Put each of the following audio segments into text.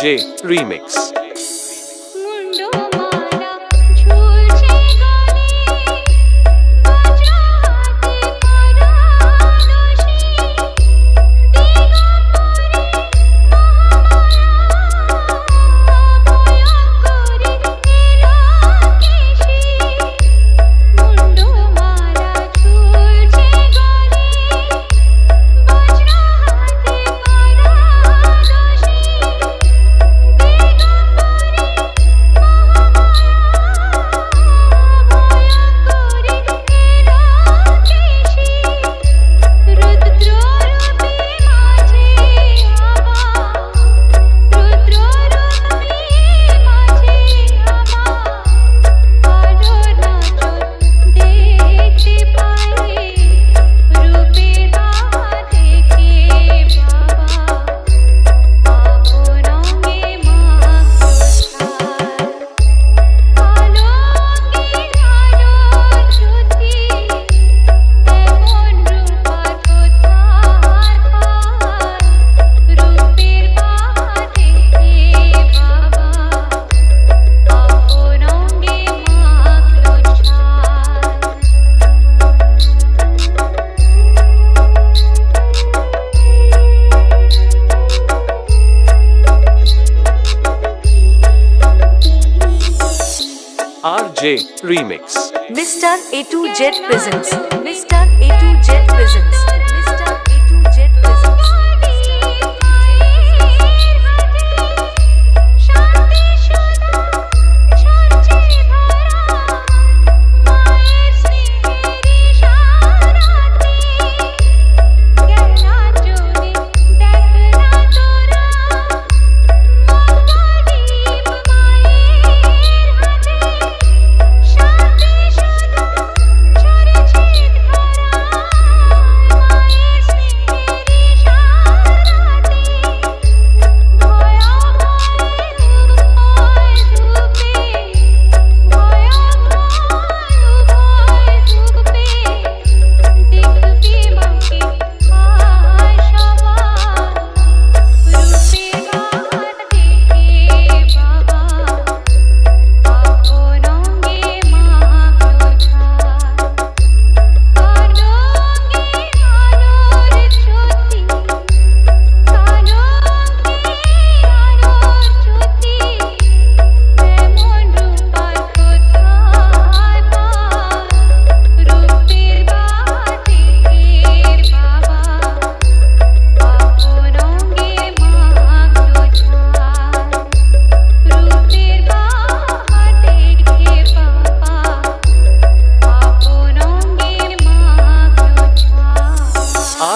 RJ Remix. RJ Remix. Mr. A2Z presents. Mr. A2Z presents. Mr. A2Z presents.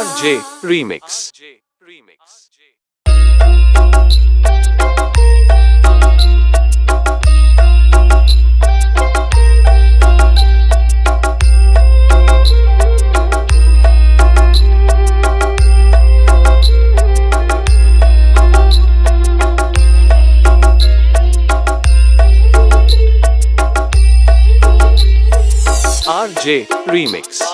RJ Remix. RJ Remix. আমি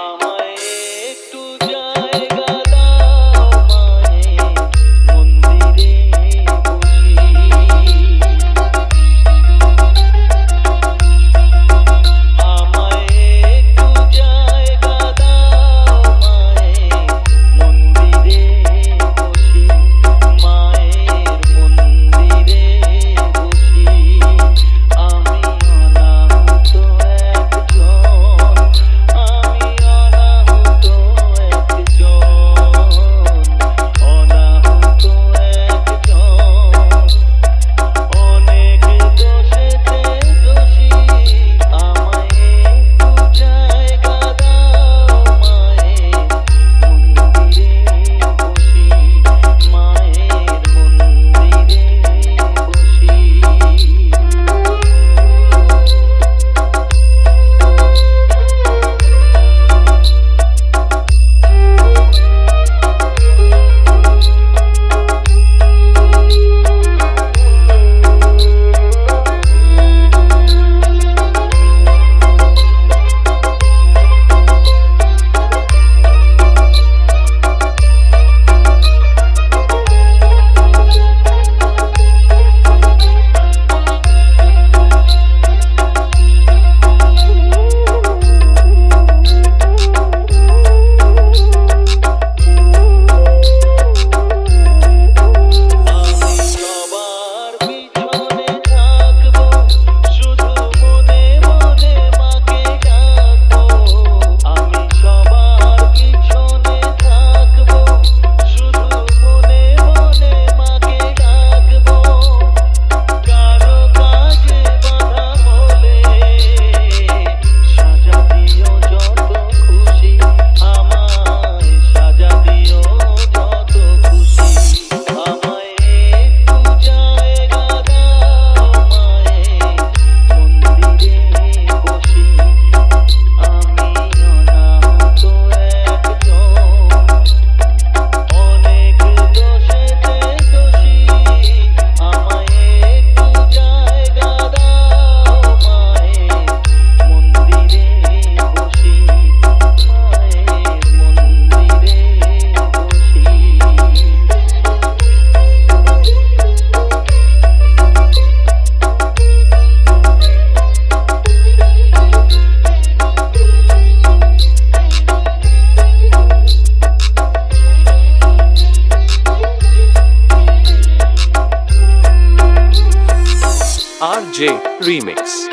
RJ Remix.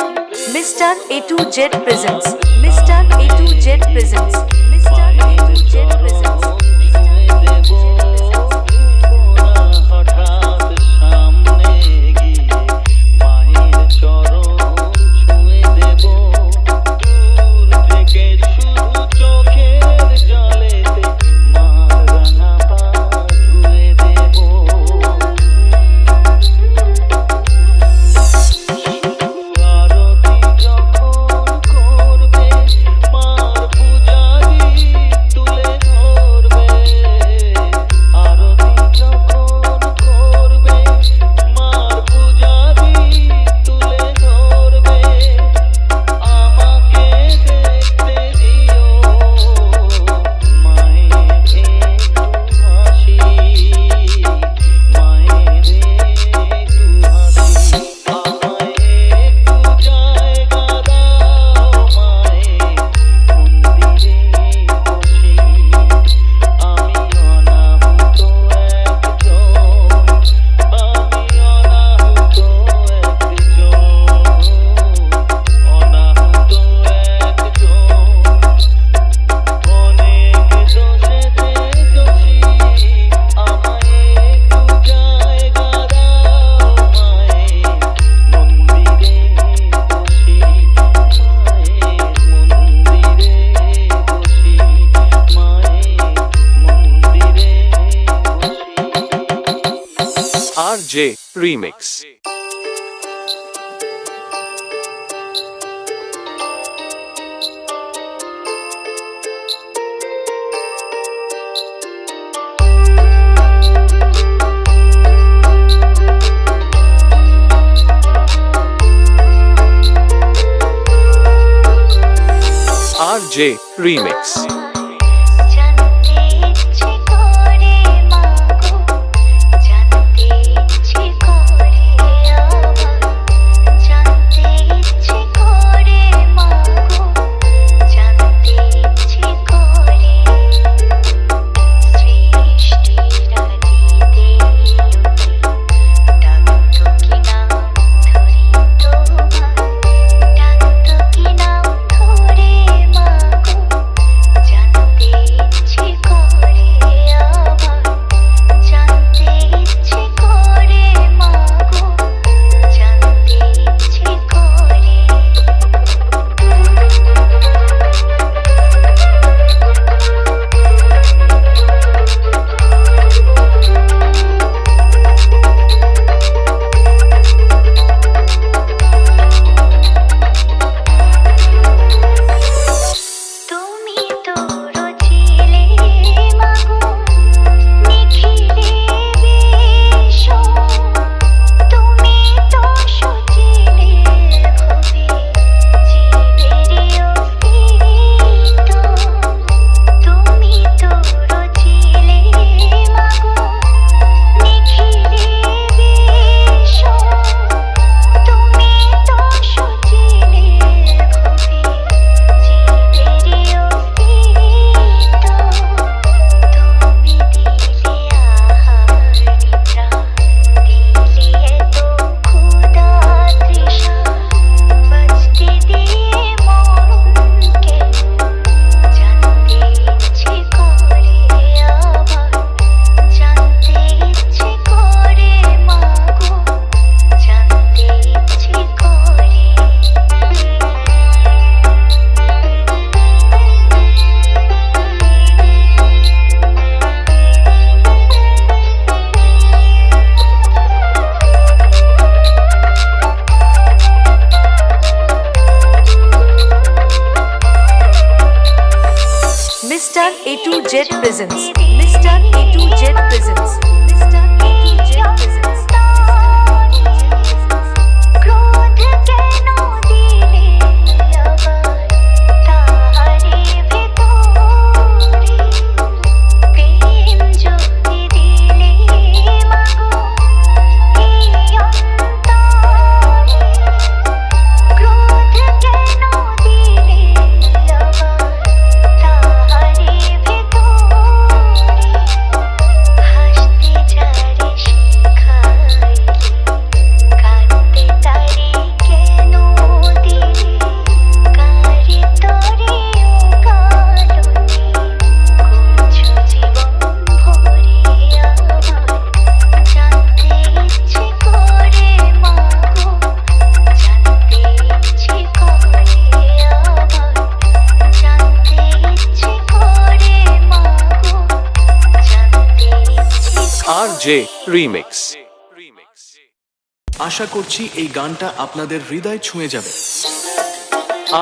Mr. A2Z presents. Mr. A2Z presents. Mr. A2Z presents. হঠাৎ সামনে গিয়ে মায়ের চরণ ছুঁয়ে দেব দূর থেকে শুধু চোখের জলেতে মার রাঙা পা ধুয়ে দেব আরতি যখন করবে মার পূজারি তুলে ধরবে আরতি যখন করবে মার পূজারি তুলে ধরবে আমাকে দেখতে দিও মায়ের একটু হাসি মায়ের একটু হাসি আমায় একটু জায়গা দাও মায়ের মন্দিরে বসি আমি অনাহুত একজন আমি অনাহুত একজন অনাহুত একজন অনেক দোষেতে দোষী আমায় একটু জায়গা দাও মায়ের মন্দিরে বসি মায়ের মন্দিরে বসি মায়ের মন্দিরে বসি RJ Remix. RJ Remix. জানতে ইচ্ছে করে মাগো জানতে ইচ্ছে করে আমার জানতে ইচ্ছে করে মাগো জানতে ইচ্ছে করে সৃষ্টির আদিতে ডাকতো কি নাম ধরি তোমার ডাকতো কি নাম ধরে মাগো জানতে ইচ্ছে করে আমার জানতে ইচ্ছে করে মাগো জানতে ইচ্ছে করে তুমি তো রছিলে মাগো নিখিলে বেশ তুমি তো সচিলে ভবে জীবের অস্তিত্ব তুমি তো রছিলে মাগো নিখিলে বেশ তুমি তো সচিলে ভবে জীবের অস্তিত্ব তুমি দিলে আহার নিদ্রা দিলে এত ক্ষুধা তৃষা বাঁচতে দিয়ে মরণ কেন জানতে ইচ্ছে করে আমার জানতে ইচ্ছে করে মাগো জানতে ইচ্ছে করে Mr. A2Z presents. Mr. A2Z presents. Mr. A2Z presents. ক্রোধ কেন দিলে আবার তাহারে ভেতরে প্রেম যদি দিলে মাগো এই অন্তরে ক্রোধ কেন দিলে আবার তাহারে ভেতরে হাসতে RJ Remix. আশা করছি এই গানটা আপনাদের হৃদয় ছুঁয়ে যাবে।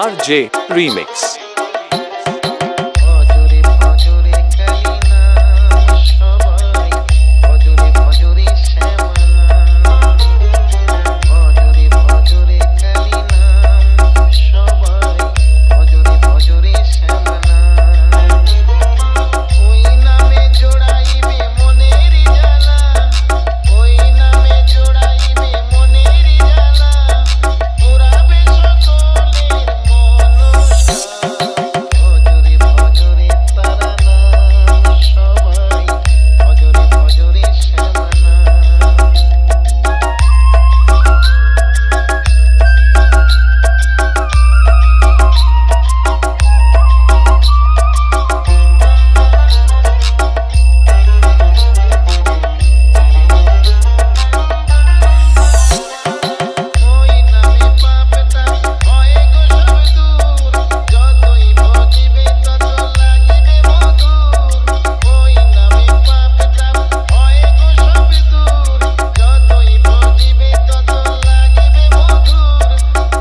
RJ Remix. ভজরে ভজরে কালিনা সবাই ভজরে ভজরে শ্যামনা ভজরে ভজরে কালিনা সবাই ভজরে ভজরে শ্যামনা ওই নামে জোড়াইবে মনের জ্বালা ওই নামে জোড়াইবে মনের জ্বালা পুরাবে সকলের মনসা ভজরে ভজরে তারা নাম সবাই ভজরে ভজরে শ্যামনা ওই নামে পাপটা হয় গো সব দূর যতই ভজিবে তত লাগিবে মধুর ওই নামে পাপটা হয় গো সব দূর যতই ভজিবে তত লাগিবে মধুর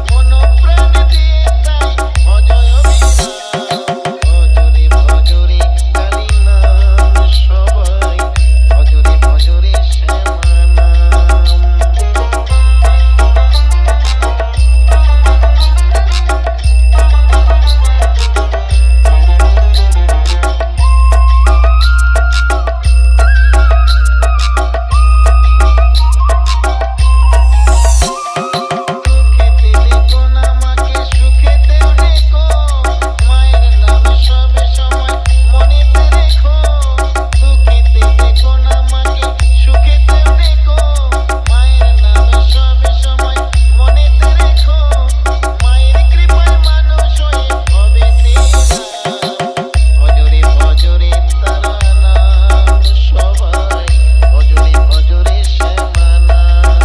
মন প্রাণ দিয়ে তাই ভজয় ভজরে ভজরে কালী নাম সবাই ভজরে ভজরে শ্যামা নাম দুঃখেতে দেখো না মাকে সুখেতেও দেখো মায়ের নাম সব সময় মনেতে রেখো দুঃখেতে দেখো না মাকে সুখেতেও দেখো মায়ের নাম সব সময় মনেতে রেখো মায়ের কৃপায় মানুষ হয়ে হবে তেরা ভজরে ভজরে তারা নাম সবাই ভজরে ভজরে শ্যামা নাম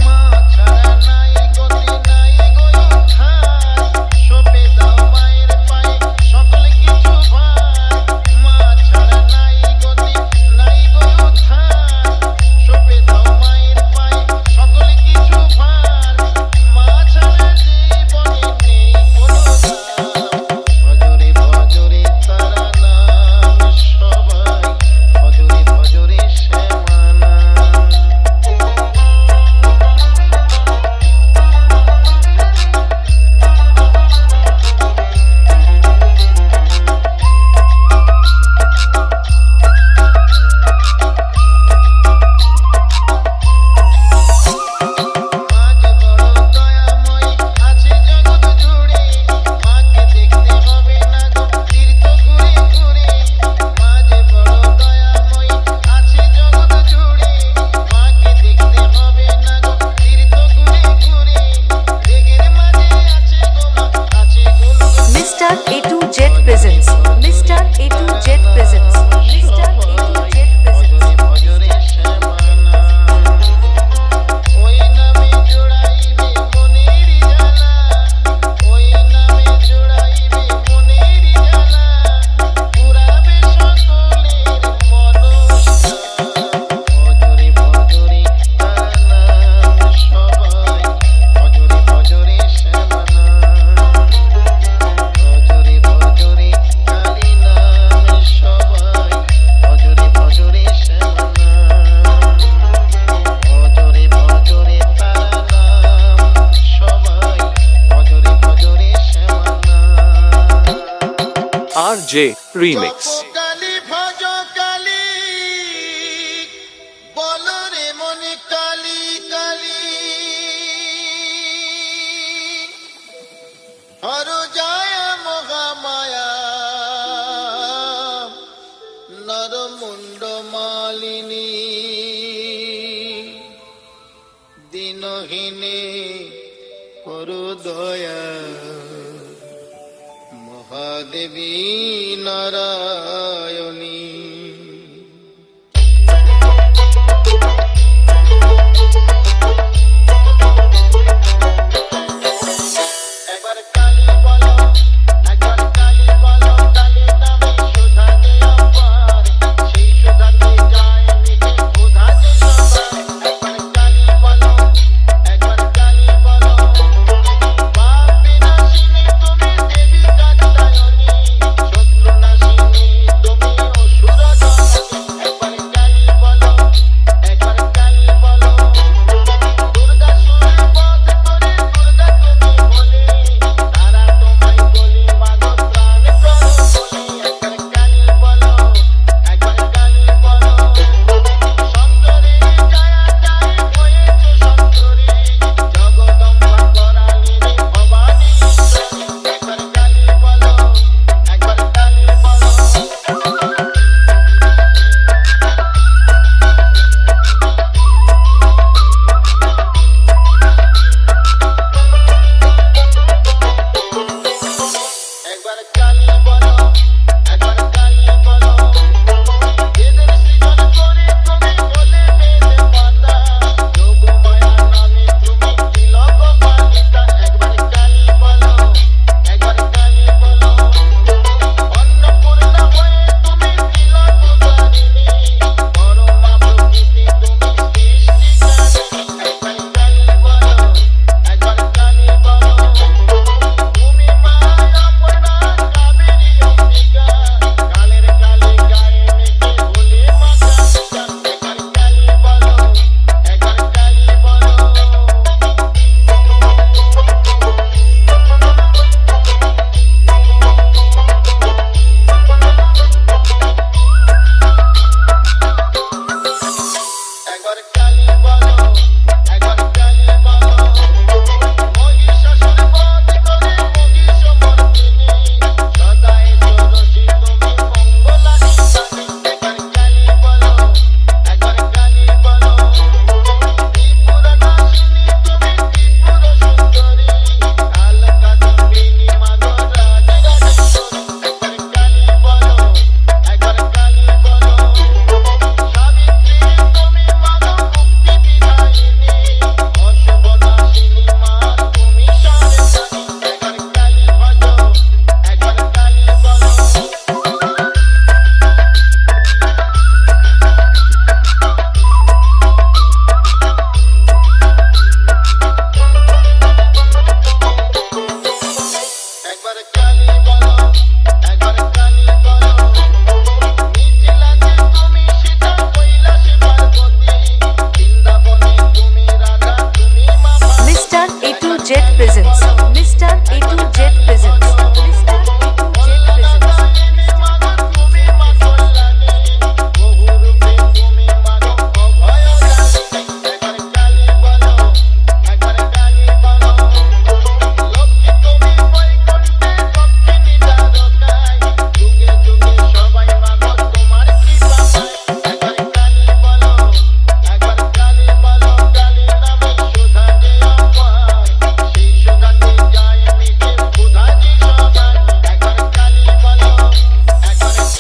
মা ছাড়া নাই গতি নাই গো উদ্ধার সপে দাও মায়ের পায়ে সকল কিছু ভার মা ছাড়া নাই গতি নাই গো উদ্ধার সপে দাও মায়ের পায়ে সকল কিছু ভার মা ছাড়া জীবনে নেই কোনো দাম ভজরে ভজরে তারা নাম সবাই ভজরে ভজরে শ্যামা নাম মাঝে বড় দয়াময়ী আছে জগৎ জুড়ে মাকে দেখতে হবে না গো তীর্থ ঘুরে ঘুরে মাঝে বড় দয়াময়ী আছে জগৎ জুড়ে মাকে দেখতে হবে না গো তীর্থ ঘুরে ঘুরে দেখের মাঝে আছে গো মা আছে গুল Mr. A2 Jet presents. Mr. A2 Jet presents. Mr. A2 Jet presents. ভজরে ভজরে শ্যামা নাম ওই নামে জোড়াইবে মনের জ্বালা ওই নামে জোড়াইবে মনের জ্বালা পুরাবে সকলের মনসা ভজরে ভজরে তারা নাম সবাই ভজরে ভজরে শ্যামা নাম ভজরে ভজরে কালী নাম সবাই ভজরে ভজরে শ্যামা নাম ভজরে ভজরে তারা নাম সবাই ভজরে ভজরে শ্যামা নাম RJ Remix. কালী ভজ কালী বল রে মনে কালী কালী হর যায় মহামায়া নরমুণ্ড মালিনী দিনহীনে করু দয়া মহাদেবী নারায়ণী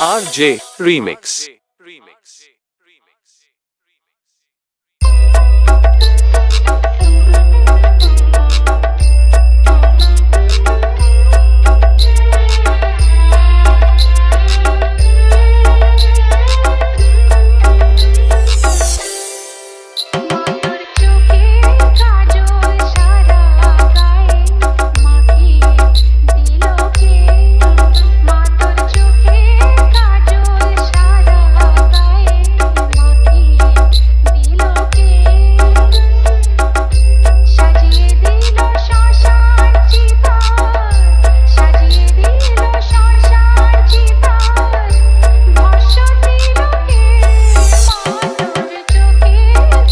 RJ Remix. মাতর চোখে কাজল সারা গায়ে মাখিয়ে দিল কে মাতর চোখে কাজল সারা গায়ে মাখিয়ে দিল কে সাজিয়ে দিল শ্মশান চিতার সাজিয়ে দিল শ্মশান চিতার ভস্য দিল কে মাতর চোখে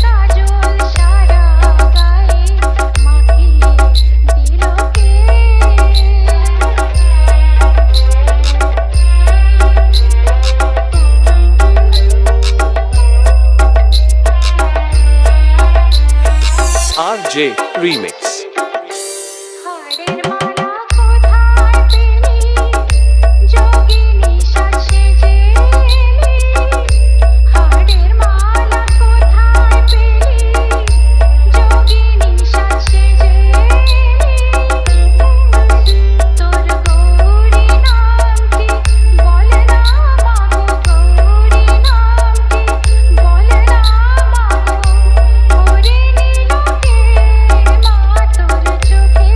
কাজল সারা গায়ে মাখিয়ে দিল কে RJ Remix. হাড়ের মালা কোথায় পেলি যোগিনী সাজে এলি হাড়ের মালা কোথায় পেলি যোগিনী সাজে এলি তোর গৌরী নামটি বল না মাগো গৌরী নামটি বল না মাগো ওরে নীল কে মা তোর চোখে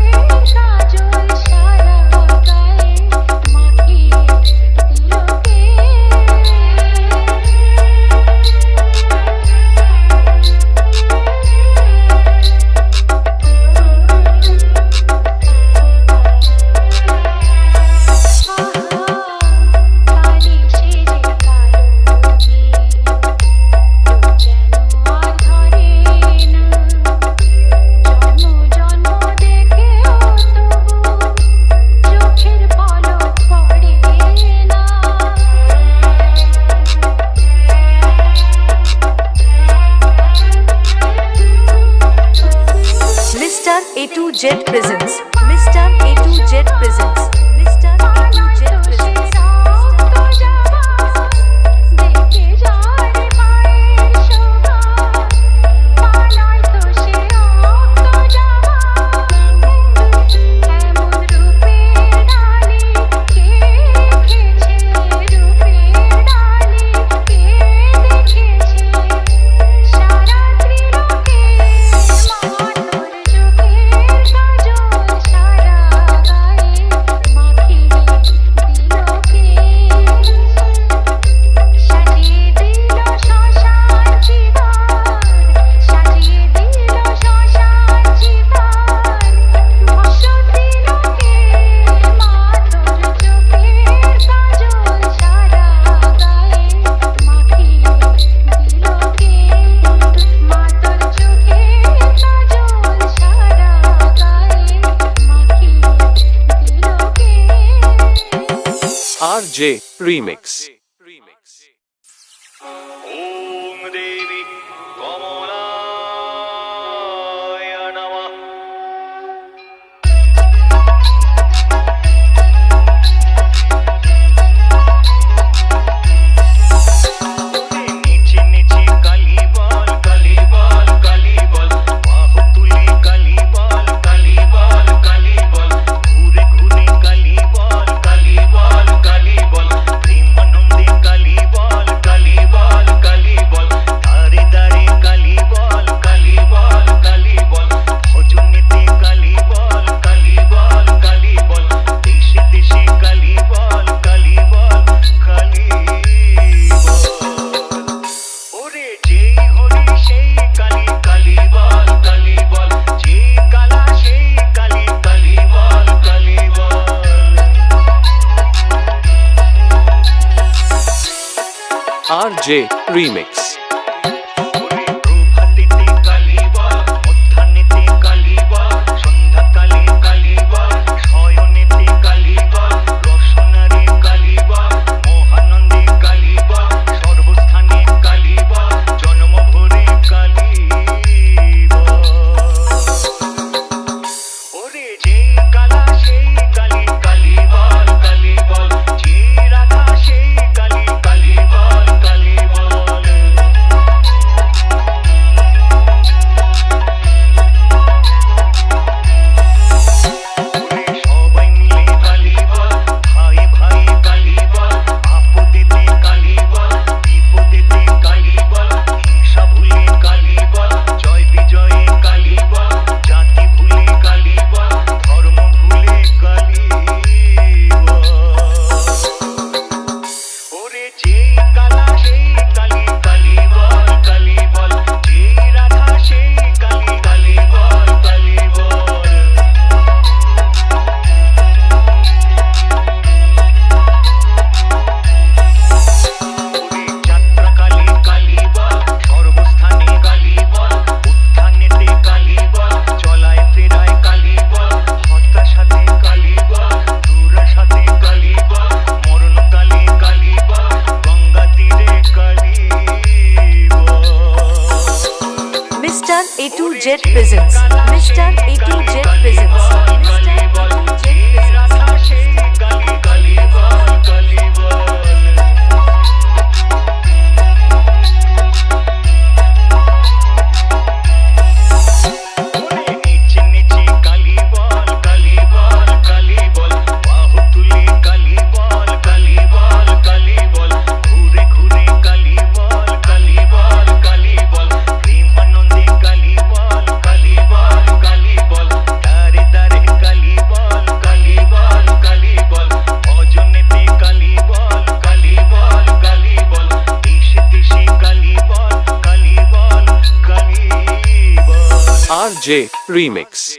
কাজল সারা গায়ে মাখিয়ে দিল কে কালি সেজে কালো যেন আর ধরে না জন্ম জন্ম দেখেও তবু চোখের পলক পড়ে না Mr. A2Z presents. Mr. A2Z presents. Mr. A2Z presents. রক্ত যাওয়া দেখে যার পায়ের শোভা পানায় তো সে রক্ত যাওয়া এমন রূপের ডালি কে দেখেছে রূপের ডালি কে দেখেছে সারা ত্রিলোকে মা তোর চোখের কাজল সারা গায়ে মাখিয়ে দিল কে সাজিয়ে দিল শ্মশান চিতার সাজিয়ে দিল শ্মশান চিতার ভস্য দিল কে মা তোর চোখের কাজল সারা গায়ে মাখিয়ে দিল কে মা তোর চোখের কাজল সারা গায়ে মাখিয়ে দিল কে RJ Remix. ওম দেবী কমলায় নমঃ নিচে নিচে কালী বল কালী বল কালী বল বাহু তুলে কালী বল কালী বল কালী বল ঘুরে ঘুরে কালী বল কালী বল কালী বল প্রেমানন্দে কালী বল কালী বল কালী বল দাঁড়ে দাঁড়ে কালী বল কালী বল কালী বল ভজনেতে কালী বল কালী বল কালী বল দেশে দেশে কালী বল কালী বল কালী বল ওরে যেই হরি সেই কালী কালী বল কালী বল যেই কালা সেই কালী কালী বল কালী বল RJ Remix. ওরে প্রভাতেতে কালী বল মধ্যাহ্নেতে কালী বল সন্ধ্যাকালে কালী বল শয়নেতে কালী বল রসনারে কালী বল মহানন্দে কালী বল সর্বস্থানে কালী বল জন্মভরে কালী বল ওরে যেই কালা সেই কালী কালী বল কালী বল যেই রাধা সেই Kali Jet presents. Mr. A2 Jet presents. Mr. A2 Jet presents. RJ Remix.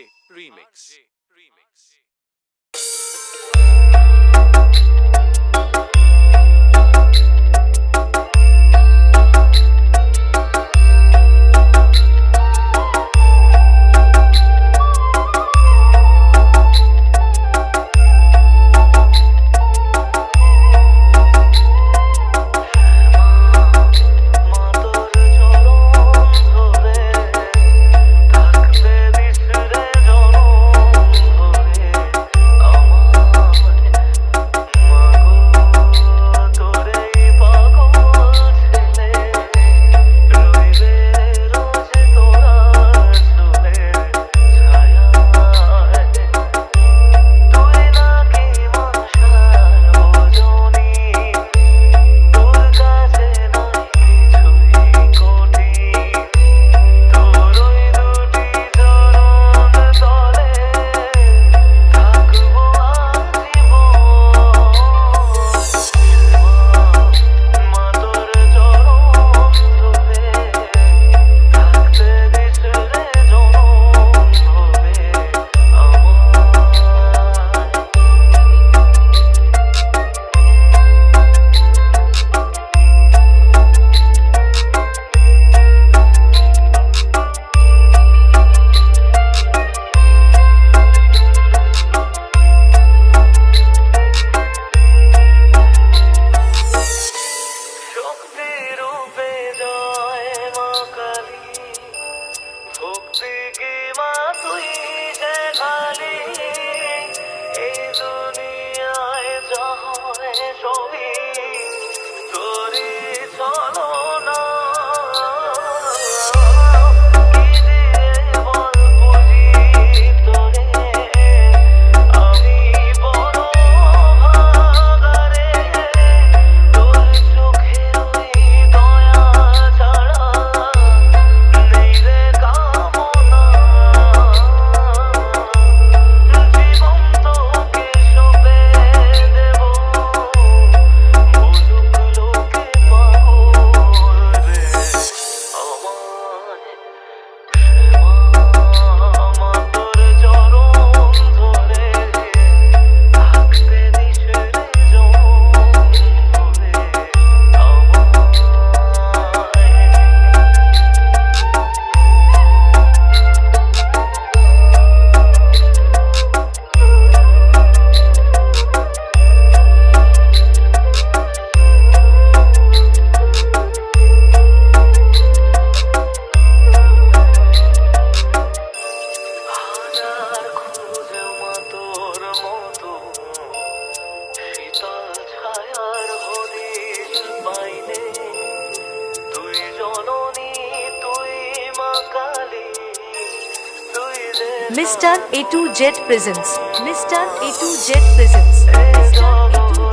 Mr. A2 Jet presents. Mr. A2 Jet presents. Mr. A2 Jet presents.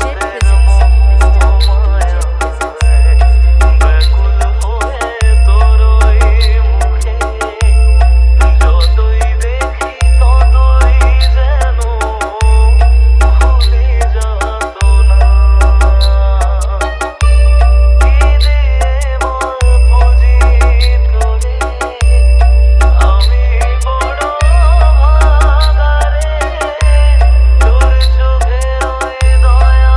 তোর চোখে ওই দয়া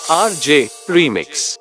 RJ Remix.